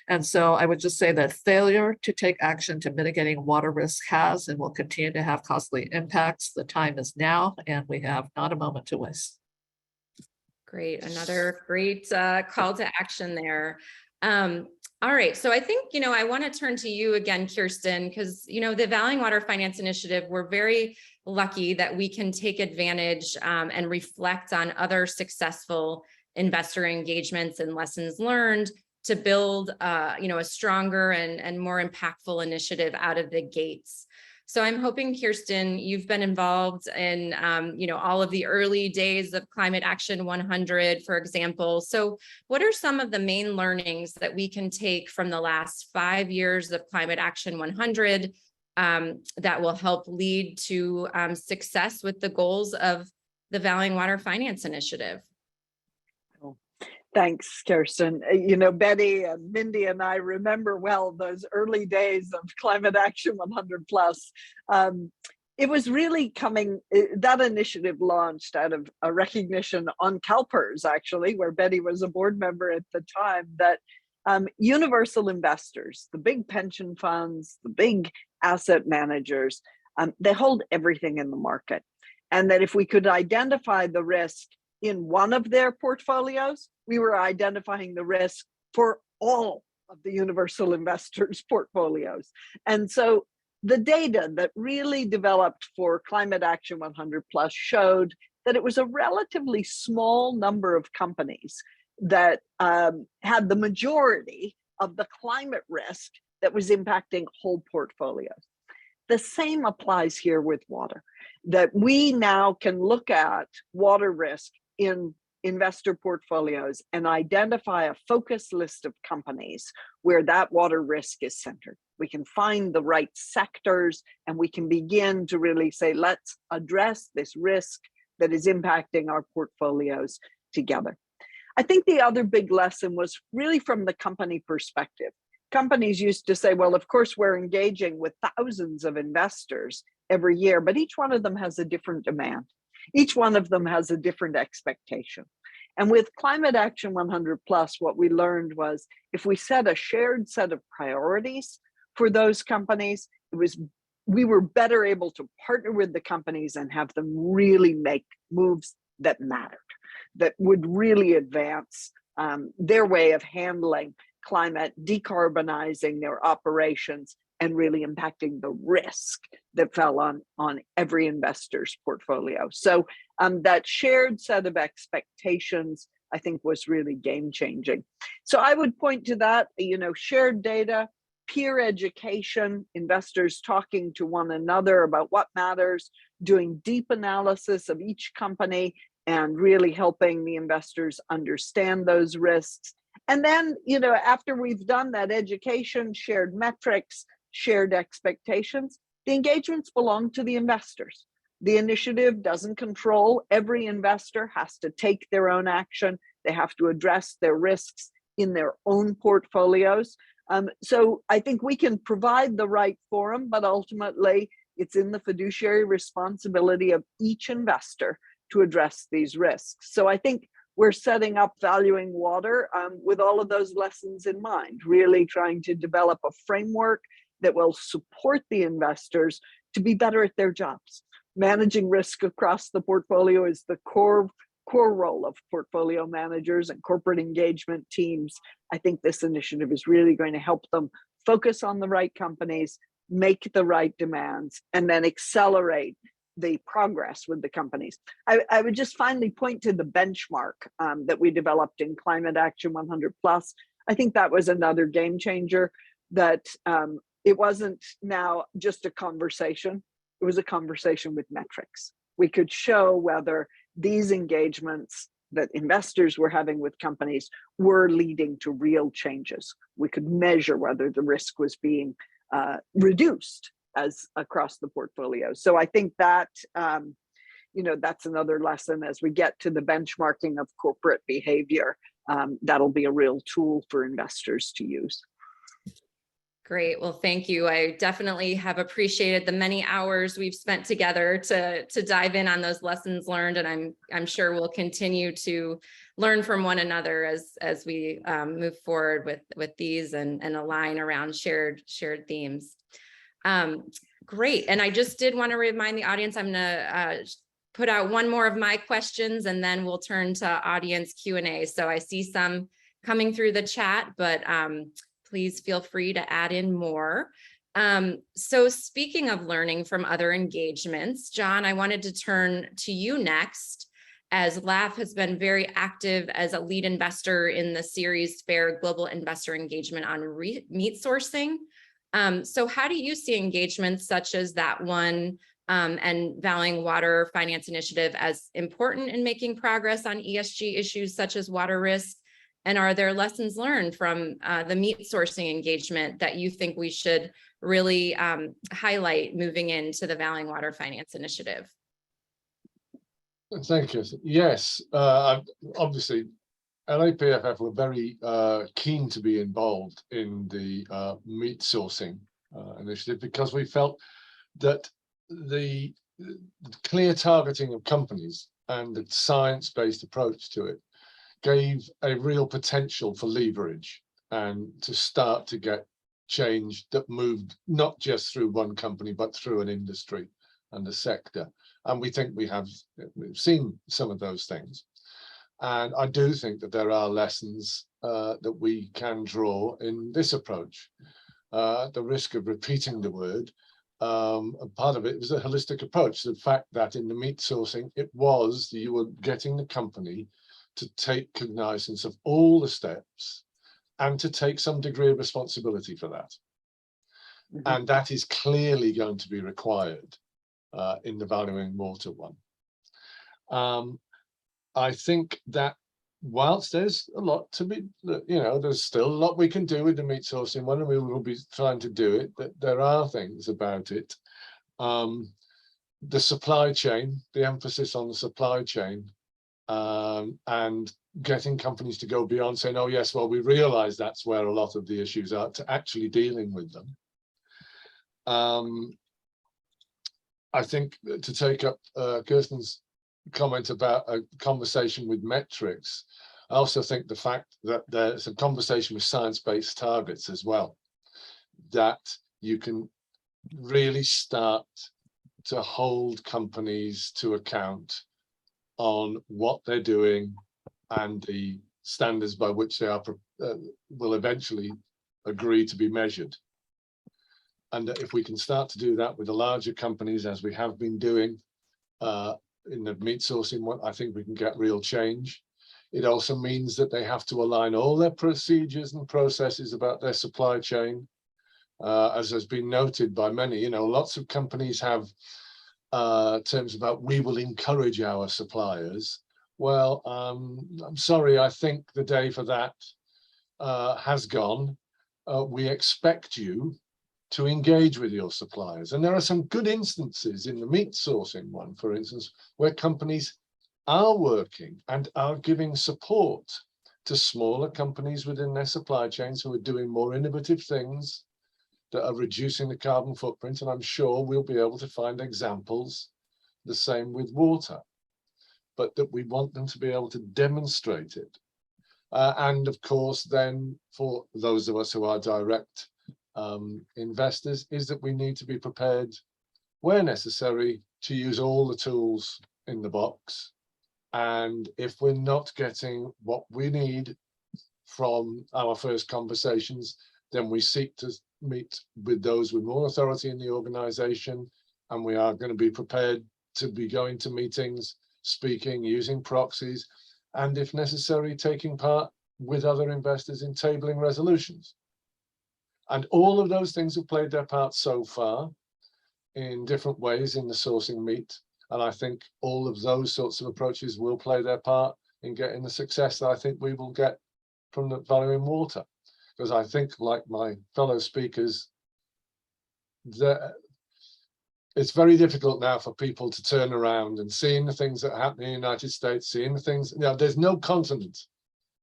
And so I would just say that failure to take action to mitigating water risk has and will continue to have costly impacts. The time is now, and we have not a moment to waste. Great, another great call to action there. All right, so I think, I want to turn to you again, Kirsten, because, the Valuing Water Finance Initiative, we're very lucky that we can take advantage and reflect on other successful investor engagements and lessons learned to build, a stronger and more impactful initiative out of the gates. So I'm hoping, Kirsten, you've been involved in, all of the early days of Climate Action 100, for example. So what are some of the main learnings that we can take from the last 5 years of Climate Action 100 that will help lead to success with the goals of the Valuing Water Finance Initiative? Thanks, Kirsten. Betty and Mindy and I remember well those early days of Climate Action 100 Plus. It was really that initiative launched out of a recognition on CalPERS, actually, where Betty was a board member at the time, that universal investors, the big pension funds, the big asset managers, they hold everything in the market. And that if we could identify the risk in one of their portfolios, we were identifying the risk for all of the universal investors' portfolios. And so the data that really developed for Climate Action 100 Plus showed that it was a relatively small number of companies that had the majority of the climate risk that was impacting whole portfolios. The same applies here with water, that we now can look at water risk in investor portfolios and identify a focus list of companies where that water risk is centered. We can find the right sectors and we can begin to really say, let's address this risk that is impacting our portfolios together. I think the other big lesson was really from the company perspective. Companies used to say, well, of course, we're engaging with thousands of investors every year, but each one of them has a different demand. Each one of them has a different expectation. And with Climate Action 100 Plus, what we learned was if we set a shared set of priorities for those companies, we were better able to partner with the companies and have them really make moves that mattered, that would really advance their way of handling climate, decarbonizing their operations, and really impacting the risk that fell on every investor's portfolio. So that shared set of expectations, I think, was really game-changing. So I would point to that, shared data, peer education, investors talking to one another about what matters, doing deep analysis of each company, and really helping the investors understand those risks. And then, after we've done that education, shared metrics, shared expectations, the engagements belong to the investors. The initiative doesn't control. Every investor has to take their own action. They have to address their risks in their own portfolios. So I think we can provide the right forum, but ultimately it's in the fiduciary responsibility of each investor to address these risks. So I think we're setting up Valuing Water with all of those lessons in mind, really trying to develop a framework that will support the investors to be better at their jobs. Managing risk across the portfolio is the core role of portfolio managers and corporate engagement teams. I think this initiative is really going to help them focus on the right companies, make the right demands, and then accelerate the progress with the companies. I would just finally point to the benchmark that we developed in Climate Action 100 Plus. I think that was another game changer, that it wasn't now just a conversation. It was a conversation with metrics. We could show whether these engagements that investors were having with companies were leading to real changes. We could measure whether the risk was being reduced as across the portfolio. So I think that, that's another lesson as we get to the benchmarking of corporate behavior. That'll be a real tool for investors to use. Great. Well, thank you. I definitely have appreciated the many hours we've spent together to dive in on those lessons learned, and I'm sure we'll continue to learn from one another as we move forward with these and align around shared themes. Great. And I just did want to remind the audience, I'm going to put out one more of my questions, and then we'll turn to audience Q&A. So I see some coming through the chat, but please feel free to add in more. So speaking of learning from other engagements, John, I wanted to turn to you next, as LAF has been very active as a lead investor in the Ceres Fair Global Investor Engagement on meat sourcing. So how do you see engagements such as that one and Valuing Water Finance Initiative as important in making progress on ESG issues such as water risk? And are there lessons learned from the meat sourcing engagement that you think we should really highlight moving into the Valuing Water Finance Initiative? Thank you. Yes, obviously, LAPFF were very keen to be involved in the meat sourcing initiative, because we felt that the clear targeting of companies and the science-based approach to it gave a real potential for leverage and to start to get change that moved not just through one company, but through an industry and a sector. And we think we've seen some of those things. And I do think that there are lessons that we can draw in this approach. At the risk of repeating the word, a part of it was a holistic approach. The fact that in the meat sourcing, it was you were getting the company to take cognizance of all the steps and to take some degree of responsibility for that. And that is clearly going to be required in the Valuing Water one. I think that whilst there's a lot to be, there's still a lot we can do with the meat sourcing one, and we will be trying to do it, that there are things about it. The supply chain, the emphasis on the supply chain, and getting companies to go beyond saying, oh yes, well, we realize that's where a lot of the issues are, to actually dealing with them. I think to take up Kirsten's comment about a conversation with metrics, I also think the fact that there's a conversation with science-based targets as well, that you can really start to hold companies to account on what they're doing and the standards by which they are will eventually agree to be measured. And if we can start to do that with the larger companies, as we have been doing in the meat sourcing one, I think we can get real change. It also means that they have to align all their procedures and processes about their supply chain. As has been noted by many, lots of companies have terms about, we will encourage our suppliers. Well, I'm sorry, I think the day for that has gone. We expect you to engage with your suppliers. And there are some good instances in the meat sourcing one, for instance, where companies are working and are giving support to smaller companies within their supply chains who are doing more innovative things that are reducing the carbon footprint. And I'm sure we'll be able to find examples the same with water, but that we want them to be able to demonstrate it. And of course, then for those of us who are direct investors, is that we need to be prepared where necessary to use all the tools in the box. And if we're not getting what we need from our first conversations, then we seek to meet with those with more authority in the organization, and we are going to be prepared to be going to meetings, speaking, using proxies, and if necessary, taking part with other investors in tabling resolutions. And all of those things have played their part so far in different ways in the sourcing meat. And I think all of those sorts of approaches will play their part in getting the success that I think we will get from the Valuing Water. Because I think, like my fellow speakers, that it's very difficult now for people to turn around and seeing the things that happen in the United States, seeing the things, there's no continent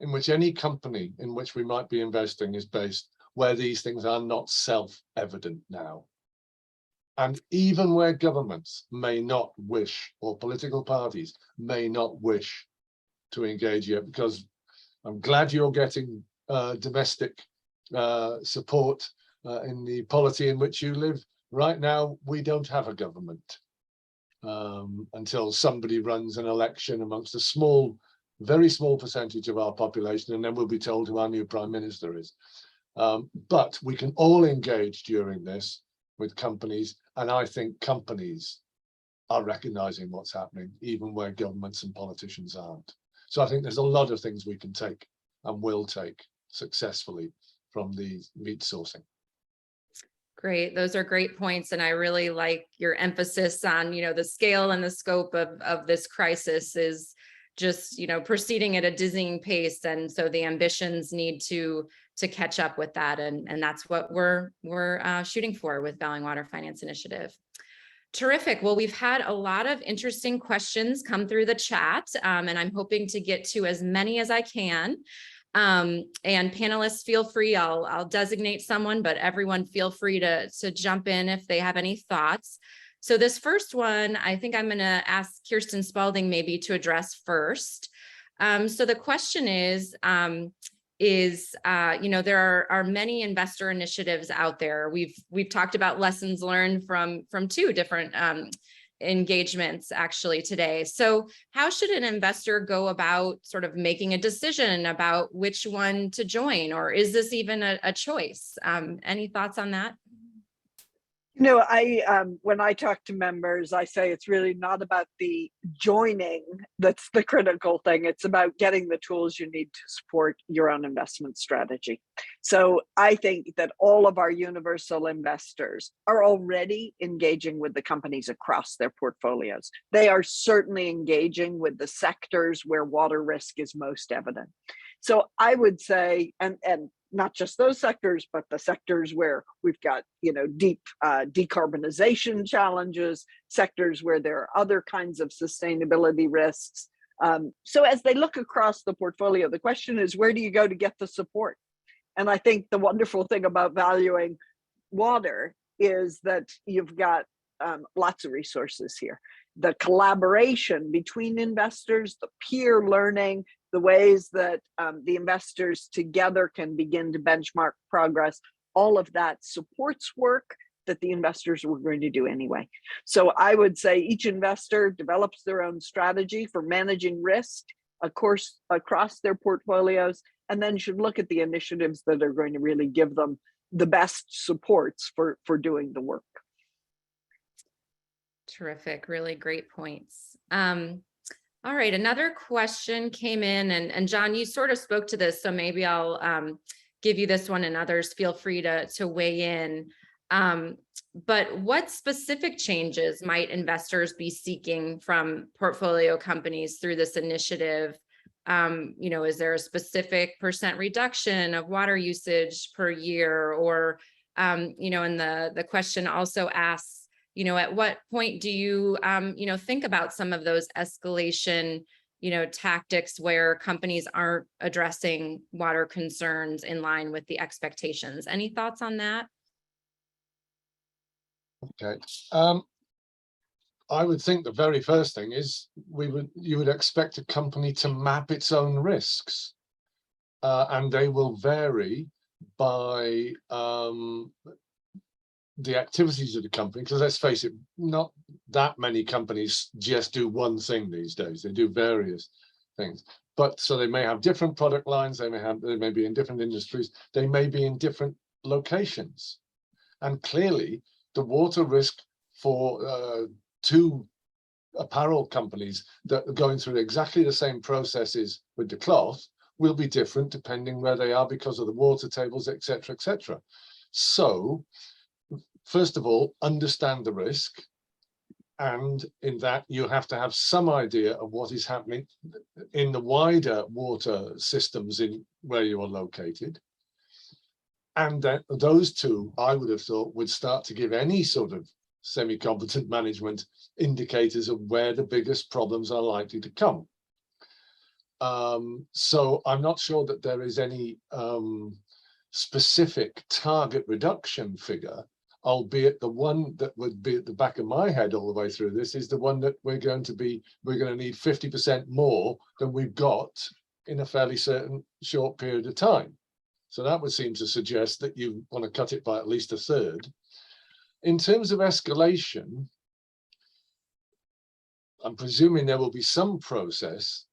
in which any company in which we might be investing is based where these things are not self-evident now. And even where governments may not wish, or political parties may not wish to engage yet, because I'm glad you're getting domestic support in the polity in which you live. Right now, we don't have a government until somebody runs an election amongst a small, very small percentage of our population, and then we'll be told who our new prime minister is. But we can all engage during this with companies, and I think companies are recognizing what's happening, even where governments and politicians aren't. So I think there's a lot of things we can take and will take successfully from the meat sourcing. Great. Those are great points. And I really like your emphasis on, the scale and the scope of this crisis is just, proceeding at a dizzying pace. And so the ambitions need to catch up with that. And that's what we're shooting for with Valuing Water Finance Initiative. Terrific. Well, we've had a lot of interesting questions come through the chat, and I'm hoping to get to as many as I can. And panelists, feel free, I'll designate someone, but everyone feel free to jump in if they have any thoughts. So this first one, I think I'm going to ask Kirsten Spalding maybe to address first. So the question is there are many investor initiatives out there. We've talked about lessons learned from two different engagements actually today. So how should an investor go about sort of making a decision about which one to join, or is this even a choice? Any thoughts on that? When I talk to members, I say it's really not about the joining that's the critical thing. It's about getting the tools you need to support your own investment strategy. So I think that all of our universal investors are already engaging with the companies across their portfolios. They are certainly engaging with the sectors where water risk is most evident. So I would say, and not just those sectors, but the sectors where we've got, deep decarbonization challenges, sectors where there are other kinds of sustainability risks. So as they look across the portfolio, the question is, where do you go to get the support? And I think the wonderful thing about valuing water is that you've got lots of resources here. The collaboration between investors, the peer learning, the ways that the investors together can begin to benchmark progress, all of that supports work that the investors were going to do anyway. So I would say each investor develops their own strategy for managing risk, of course, across their portfolios, and then should look at the initiatives that are going to really give them the best supports for doing the work. Terrific, really great points. All right, another question came in, and John, you sort of spoke to this, so maybe I'll give you this one, and others feel free to weigh in. But what specific changes might investors be seeking from portfolio companies through this initiative? Is there a specific % reduction of water usage per year? Or, and the question also asks, at what point do you, think about some of those escalation, tactics where companies aren't addressing water concerns in line with the expectations? Any thoughts on that? Okay. I would think the very first thing is you would expect a company to map its own risks, and they will vary by the activities of the company, because let's face it, not that many companies just do one thing these days. They do various things, but so they may have different product lines, they may be in different industries, they may be in different locations, and clearly the water risk for two apparel companies that are going through exactly the same processes with the cloth will be different depending where they are because of the water tables, etc., etc. So first of all, understand the risk, and in that you have to have some idea of what is happening in the wider water systems in where you are located. And then those two, I would have thought, would start to give any sort of semi-competent management indicators of where the biggest problems are likely to come. So I'm not sure that there is any specific target reduction figure, albeit the one that would be at the back of my head all the way through this is the one that we're going to need 50% more than we've got in a fairly certain short period of time. So that would seem to suggest that you want to cut it by at least a third. In terms of escalation, I'm presuming there will be some process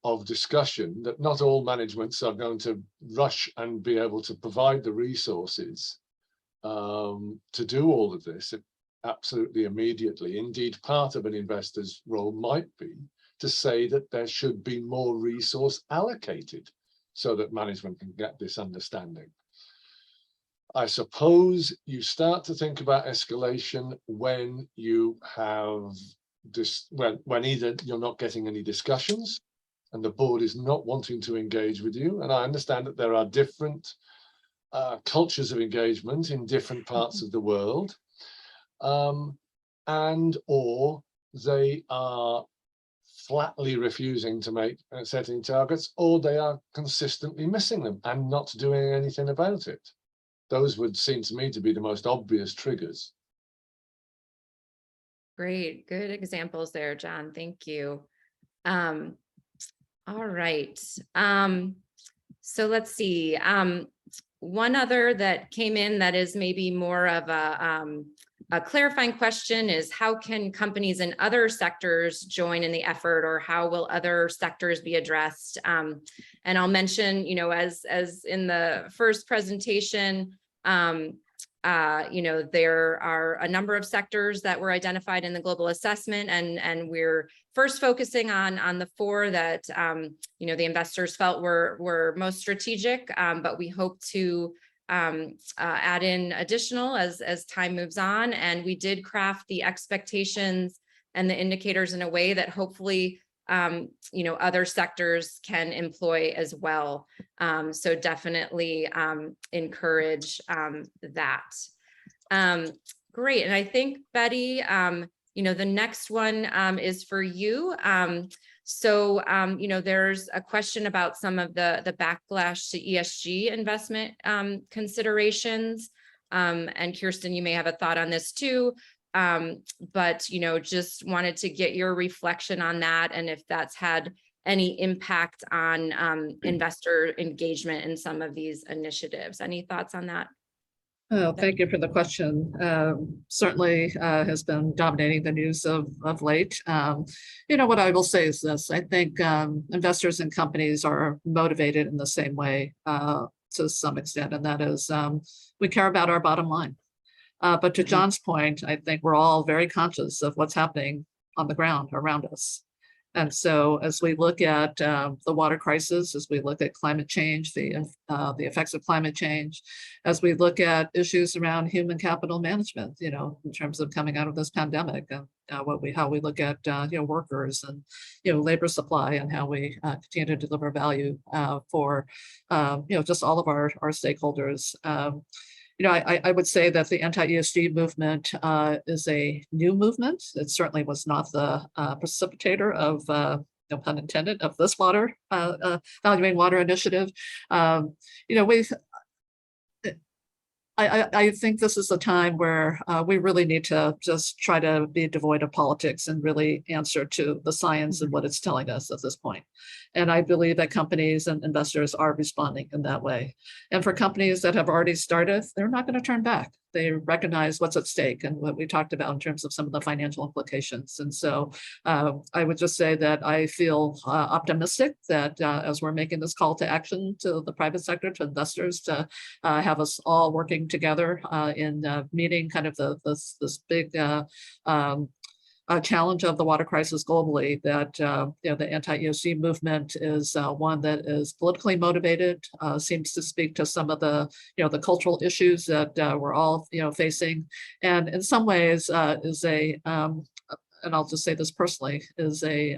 of discussion that not all managements are going to rush and be able to provide the resources to do all of this absolutely immediately. Indeed, part of an investor's role might be to say that there should be more resource allocated so that management can get this understanding. I suppose you start to think about escalation when you have this, when either you're not getting any discussions and the board is not wanting to engage with you. And I understand that there are different cultures of engagement in different parts of the world, and or they are flatly refusing to make setting targets, or they are consistently missing them and not doing anything about it. Those would seem to me to be the most obvious triggers. Great, good examples there, John. Thank you. All right. So let's see. One other that came in that is maybe more of a clarifying question is, how can companies in other sectors join in the effort, or how will other sectors be addressed? And I'll mention, you know, as in the first presentation, you know, there are a number of sectors that were identified in the global assessment, and we're first focusing on the 4 that, you know, the investors felt were most strategic, but we hope to add in additional as time moves on. And we did craft the expectations and the indicators in a way that hopefully, you know, other sectors can employ as well. So definitely encourage that. Great. And I think, Betty, you know, the next one is for you. So, you know, there's a question about some of the backlash to ESG investment considerations. And Kirsten, you may have a thought on this too. But, you know, just wanted to get your reflection on that, and if that's had any impact on investor engagement in some of these initiatives. Any thoughts on that? Oh, thank you for the question. Certainly has been dominating the news of late. You know, what I will say is this: I think investors and companies are motivated in the same way to some extent, and that is we care about our bottom line. But to John's point, I think we're all very conscious of what's happening on the ground around us. And so as we look at the water crisis, as we look at climate change, the effects of climate change, as we look at issues around human capital management, you know, in terms of coming out of this pandemic, and how we look at you know, workers and, you know, labor supply, and how we continue to deliver value for you know, just all of our stakeholders. You know, I would say that the anti-ESG movement is a new movement. It certainly was not the precipitator of, no pun intended, of this valuing water initiative. You know, I think this is a time where we really need to just try to be devoid of politics and really answer to the science and what it's telling us at this point. And I believe that companies and investors are responding in that way. And for companies that have already started, they're not going to turn back. They recognize what's at stake and what we talked about in terms of some of the financial implications. And so I would just say that I feel optimistic that as we're making this call to action to the private sector, to investors, to have us all working together in meeting kind of this big challenge of the water crisis globally, that you know, the anti-ESG movement is one that is politically motivated, seems to speak to some of the, you know, the cultural issues that we're all, you know, facing, and in some ways is a and I'll just say this personally, is a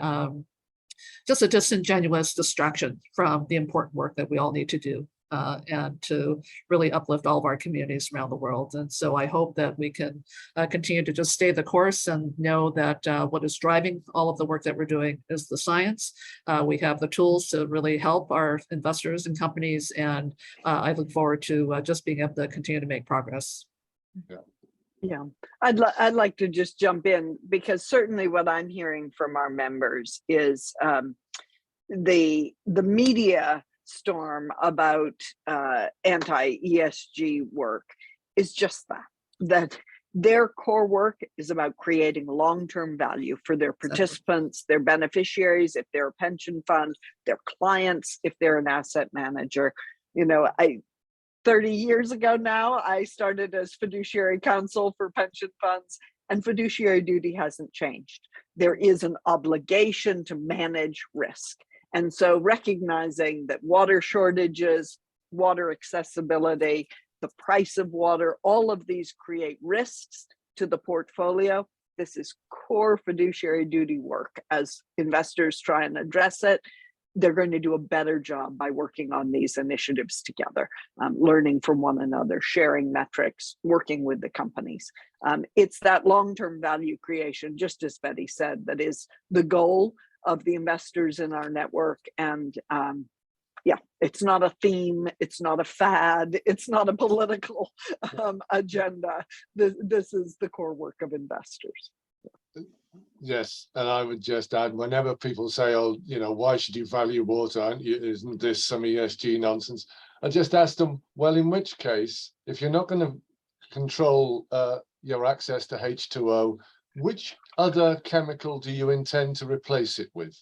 just a disingenuous distraction from the important work that we all need to do. And to really uplift all of our communities around the world. And so I hope that we can continue to just stay the course and know that what is driving all of the work that we're doing is the science. We have the tools to really help our investors and companies, and I look forward to just being able to continue to make progress. Yeah, I'd like to just jump in, because certainly what I'm hearing from our members is the media storm about anti-ESG work is just that Their core work is about creating long-term value for their participants, their beneficiaries, if they're a pension fund, their clients, if they're an asset manager. 30 years ago now, I started as fiduciary counsel for pension funds, and fiduciary duty hasn't changed. There is an obligation to manage risk. And so recognizing that water shortages, water accessibility, the price of water, all of these create risks to the portfolio. This is core fiduciary duty work. As investors try and address it, they're going to do a better job by working on these initiatives together, learning from one another, sharing metrics, working with the companies. It's that long-term value creation, just as Betty said, that is the goal of the investors in our network. And it's not a theme, it's not a fad, it's not a political agenda. This is the core work of investors. Yes, and I would just add, whenever people say, oh, why should you value water? Isn't this some ESG nonsense? I just ask them, well, in which case, if you're not going to control your access to H2O, which other chemical do you intend to replace it with?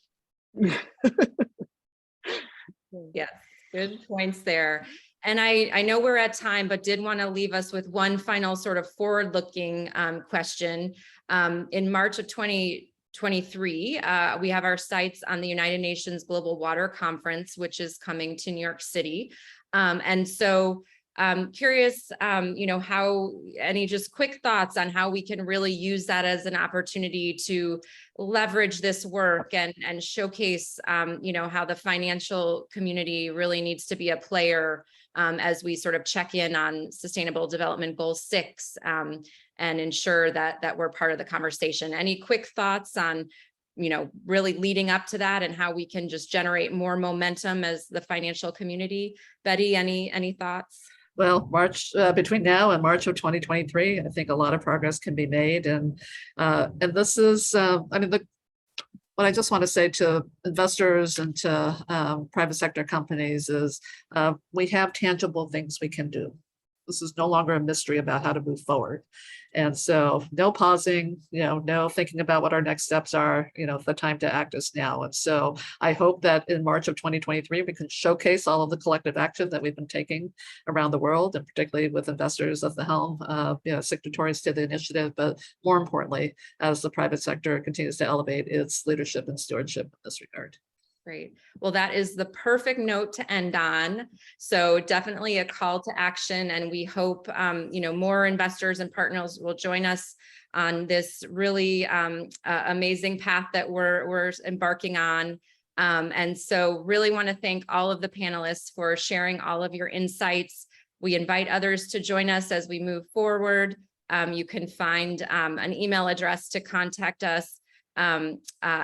Yes, good points there. And I know we're at time, but did want to leave us with one final sort of forward-looking question. In March of 2023, we have our sights on the United Nations Global Water Conference, which is coming to New York City. And so curious, how any just quick thoughts on how we can really use that as an opportunity to leverage this work and showcase, how the financial community really needs to be a player as we sort of check in on Sustainable Development Goal 6 and ensure that we're part of the conversation. Any quick thoughts on, really leading up to that and how we can just generate more momentum as the financial community? Betty, any thoughts? Well, between now and March of 2023, I think a lot of progress can be made. And this is, what I just want to say to investors and to private sector companies is we have tangible things we can do. This is no longer a mystery about how to move forward. And so no pausing, no thinking about what our next steps are, the time to act is now. And so I hope that in March of 2023, we can showcase all of the collective action that we've been taking around the world, and particularly with investors at the helm, signatories to the initiative, but more importantly, as the private sector continues to elevate its leadership and stewardship in this regard. Great. Well, that is the perfect note to end on. So definitely a call to action. And we hope, more investors and partners will join us on this really amazing path that we're embarking on. And so really want to thank all of the panelists for sharing all of your insights. We invite others to join us as we move forward. You can find an email address to contact us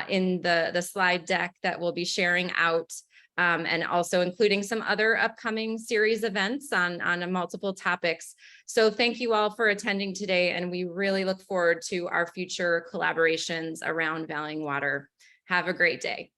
in the slide deck that we'll be sharing out, and also including some other upcoming series events on multiple topics. So thank you all for attending today, and we really look forward to our future collaborations around valuing water. Have a great day.